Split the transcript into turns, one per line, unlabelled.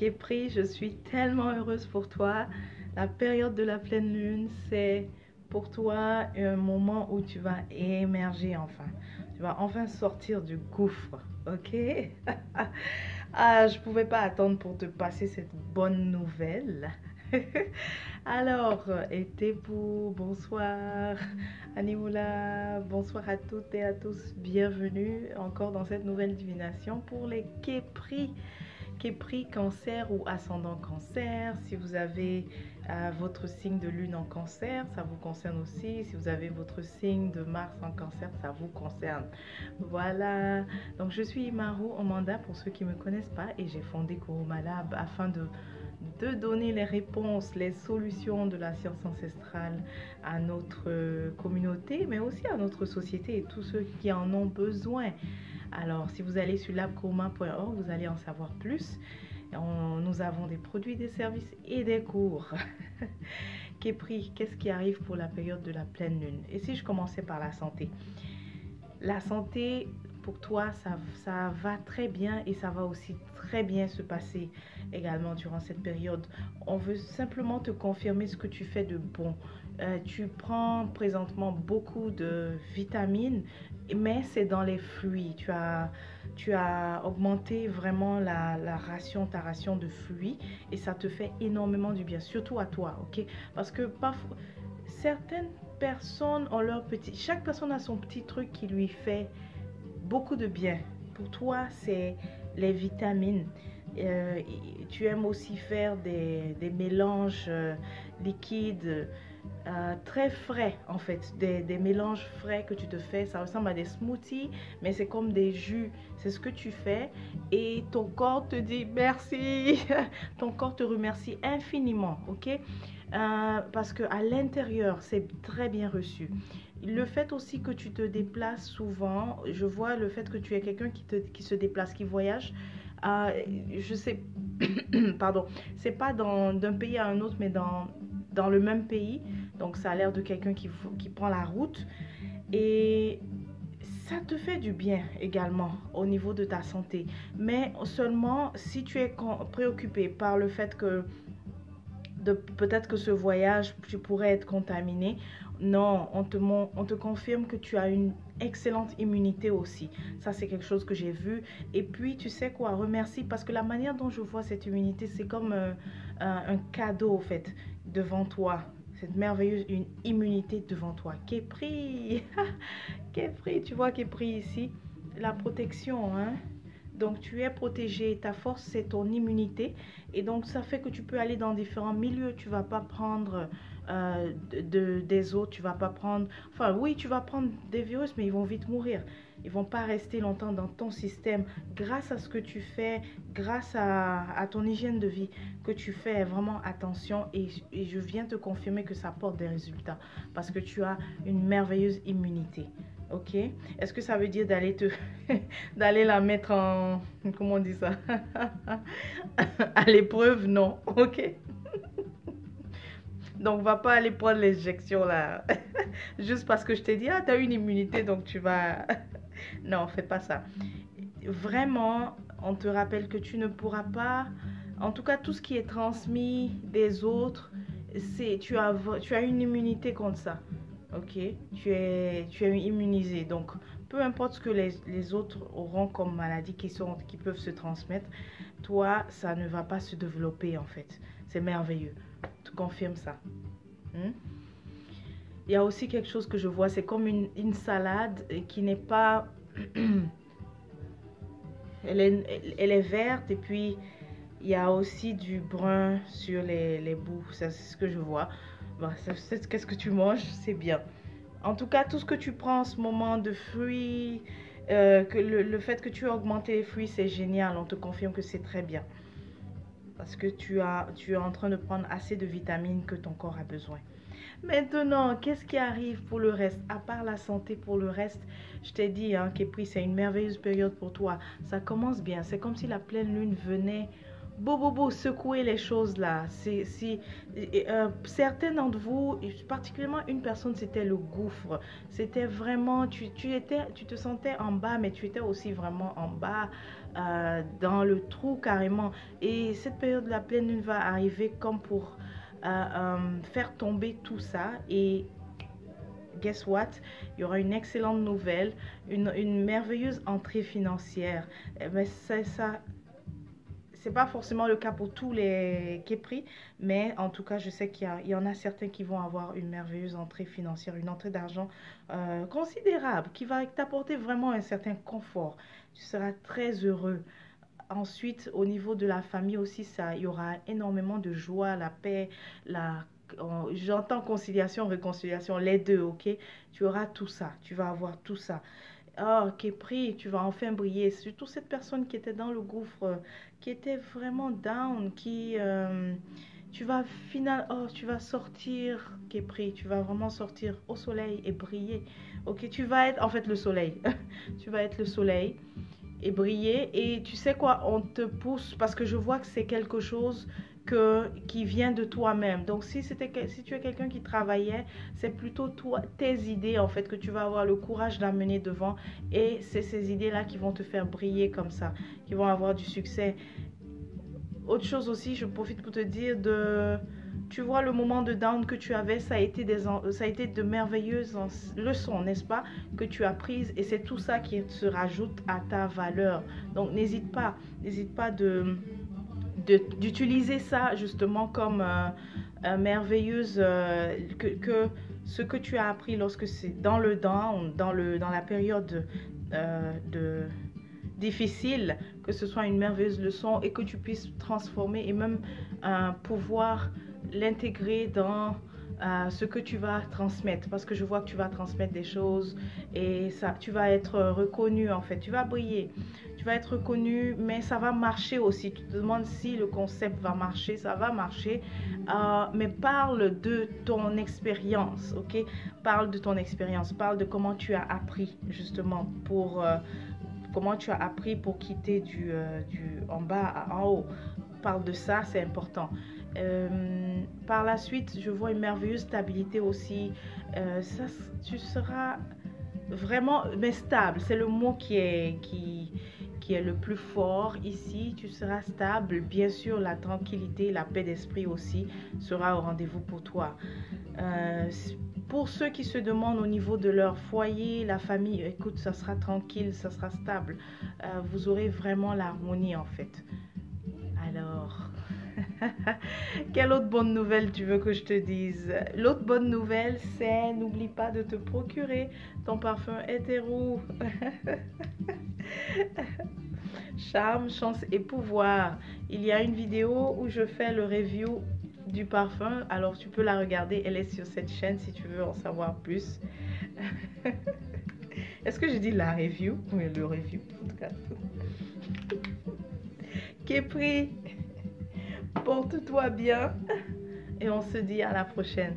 Képri, je suis tellement heureuse pour toi. La période de la pleine lune, c'est pour toi un moment où tu vas émerger enfin. Tu vas enfin sortir du gouffre, ok? Ah, je pouvais pas attendre pour te passer cette bonne nouvelle. Alors, Etebou, bonsoir. Animoula, bonsoir à toutes et à tous. Bienvenue encore dans cette nouvelle divination pour les Képri. Képri cancer ou ascendant cancer. Si vous avez votre signe de lune en cancer, ça vous concerne aussi. Si vous avez votre signe de Mars en cancer, ça vous concerne. Voilà. Donc je suis Imaru Omanda pour ceux qui ne me connaissent pas et j'ai fondé Kuruma Lab afin de donner les réponses, les solutions de la science ancestrale à notre communauté, mais aussi à notre société et tous ceux qui en ont besoin. Alors, si vous allez sur labkuruma.org, vous allez en savoir plus. Nous avons des produits, des services et des cours. Képri, qu'est-ce qui arrive pour la période de la pleine lune? Et si je commençais par la santé? La santé, pour toi, ça va très bien et ça va aussi très bien se passer également durant cette période. On veut simplement te confirmer ce que tu fais de bon. Tu prends présentement beaucoup de vitamines, mais c'est dans les fruits. Tu as augmenté vraiment ta ration de fruits et ça te fait énormément du bien, surtout à toi, ok? Parce que parfois, certaines personnes ont leur petit... Chaque personne a son petit truc qui lui fait beaucoup de bien. Pour toi, c'est les vitamines. Tu aimes aussi faire des mélanges liquides très frais en fait, des mélanges frais que tu te fais. Ça ressemble à des smoothies, mais c'est comme des jus. C'est ce que tu fais et ton corps te dit merci. Ton corps te remercie infiniment, ok? Parce que à l'intérieur, c'est très bien reçu. Le fait aussi que tu te déplaces souvent, je vois le fait que tu es quelqu'un qui se déplace, qui voyage. Je sais, pardon, c'est pas d'un pays à un autre, mais dans le même pays. Donc, ça a l'air de quelqu'un qui prend la route. Et ça te fait du bien également au niveau de ta santé. Mais seulement si tu es préoccupé par le fait que peut-être que ce voyage, tu pourrais être contaminé. Non, on te confirme que tu as une excellente immunité aussi. Ça, c'est quelque chose que j'ai vu. Et puis, tu sais quoi, remercie parce que la manière dont je vois cette immunité, c'est comme un cadeau, en fait, devant toi. Cette merveilleuse immunité devant toi. Képri, Képri, tu vois Képri ici, la protection, hein. Donc, tu es protégé. Ta force, c'est ton immunité. Et donc, ça fait que tu peux aller dans différents milieux. Tu ne vas pas prendre des autres. Tu vas pas prendre... Enfin, oui, tu vas prendre des virus, mais ils vont vite mourir. Ils ne vont pas rester longtemps dans ton système. Grâce à ce que tu fais, grâce à ton hygiène de vie que tu fais vraiment attention. Et je viens te confirmer que ça porte des résultats. Parce que tu as une merveilleuse immunité. Ok? Est-ce que ça veut dire d'aller la mettre en... Comment on dit ça? À l'épreuve? Non. Ok? Donc, va pas aller prendre l'injection là. Juste parce que je t'ai dit, ah, tu as une immunité, donc tu vas... Non, fais pas ça. Vraiment, on te rappelle que tu ne pourras pas... En tout cas, tout ce qui est transmis des autres, tu as une immunité contre ça. Ok, tu es immunisé. Donc, peu importe ce que les autres auront comme maladie qui peuvent se transmettre, toi, ça ne va pas se développer en fait. C'est merveilleux. Tu confirmes ça. Il y a aussi quelque chose que je vois, c'est comme une salade qui n'est pas... elle est verte et puis il y a aussi du brun sur les bouts. C'est ce que je vois. Bon, qu'est-ce que tu manges, c'est bien. En tout cas, tout ce que tu prends en ce moment de fruits, que le fait que tu aies augmenté les fruits, c'est génial. On te confirme que c'est très bien. Parce que tu es en train de prendre assez de vitamines que ton corps a besoin. Maintenant, qu'est-ce qui arrive pour le reste? À part la santé, pour le reste, je t'ai dit, hein, Képri, c'est une merveilleuse période pour toi. Ça commence bien. C'est comme si la pleine lune venait secouer les choses là. Certains d'entre vous, particulièrement une personne, c'était le gouffre. C'était vraiment, tu te sentais en bas, mais tu étais aussi vraiment en bas, dans le trou carrément. Et cette période de la pleine lune va arriver comme pour faire tomber tout ça. Et guess what? Il y aura une excellente nouvelle, une merveilleuse entrée financière. Mais ça c'est pas forcément le cas pour tous les Képris, mais en tout cas, je sais qu'il y en a certains qui vont avoir une merveilleuse entrée financière, une entrée d'argent considérable, qui va t'apporter vraiment un certain confort. Tu seras très heureux. Ensuite, au niveau de la famille aussi, il y aura énormément de joie, la paix, j'entends conciliation, réconciliation, les deux, ok? Tu auras tout ça, tu vas avoir tout ça. Oh, Képri, tu vas enfin briller. Surtout cette personne qui était dans le gouffre, qui était vraiment down, tu vas sortir, Képri, tu vas vraiment sortir au soleil et briller. Ok, tu vas être en fait le soleil. Tu vas être le soleil et briller. Et tu sais quoi, on te pousse parce que je vois que c'est quelque chose qui vient de toi-même. Donc si tu es quelqu'un qui travaillait, c'est plutôt toi, tes idées en fait que tu vas avoir le courage d'amener devant, et c'est ces idées-là qui vont te faire briller comme ça, qui vont avoir du succès. Autre chose aussi, je profite pour te dire tu vois, le moment de down que tu avais, ça a été de merveilleuses leçons, n'est-ce pas, que tu as prises, et c'est tout ça qui se rajoute à ta valeur. Donc n'hésite pas d'utiliser ça justement comme merveilleuse, que ce que tu as appris lorsque c'est dans la période difficile, que ce soit une merveilleuse leçon, et que tu puisses transformer et même pouvoir l'intégrer dans ce que tu vas transmettre, parce que je vois que tu vas transmettre des choses, et ça, tu vas être reconnu en fait, tu vas briller, tu vas être reconnu, mais ça va marcher aussi. Tu te demandes si le concept va marcher, ça va marcher, mais parle de ton expérience, ok? Parle de ton expérience, parle de comment tu as appris justement comment tu as appris pour quitter du en bas en haut. Parle de ça, c'est important. Par la suite, je vois une merveilleuse stabilité aussi. Tu seras vraiment stable. C'est le mot qui est le plus fort ici. Tu seras stable. Bien sûr, la tranquillité, la paix d'esprit aussi sera au rendez-vous pour toi. Pour ceux qui se demandent au niveau de leur foyer, la famille, écoute, ça sera tranquille, ça sera stable. Vous aurez vraiment l'harmonie en fait. Alors, quelle autre bonne nouvelle tu veux que je te dise? L'autre bonne nouvelle, c'est n'oublie pas de te procurer ton parfum hétéro. Charme, chance et pouvoir. Il y a une vidéo où je fais le review du parfum, alors tu peux la regarder, elle est sur cette chaîne si tu veux en savoir plus. Est-ce que je dis la review? Oui, le review en tout cas. Képri, porte-toi bien et on se dit à la prochaine.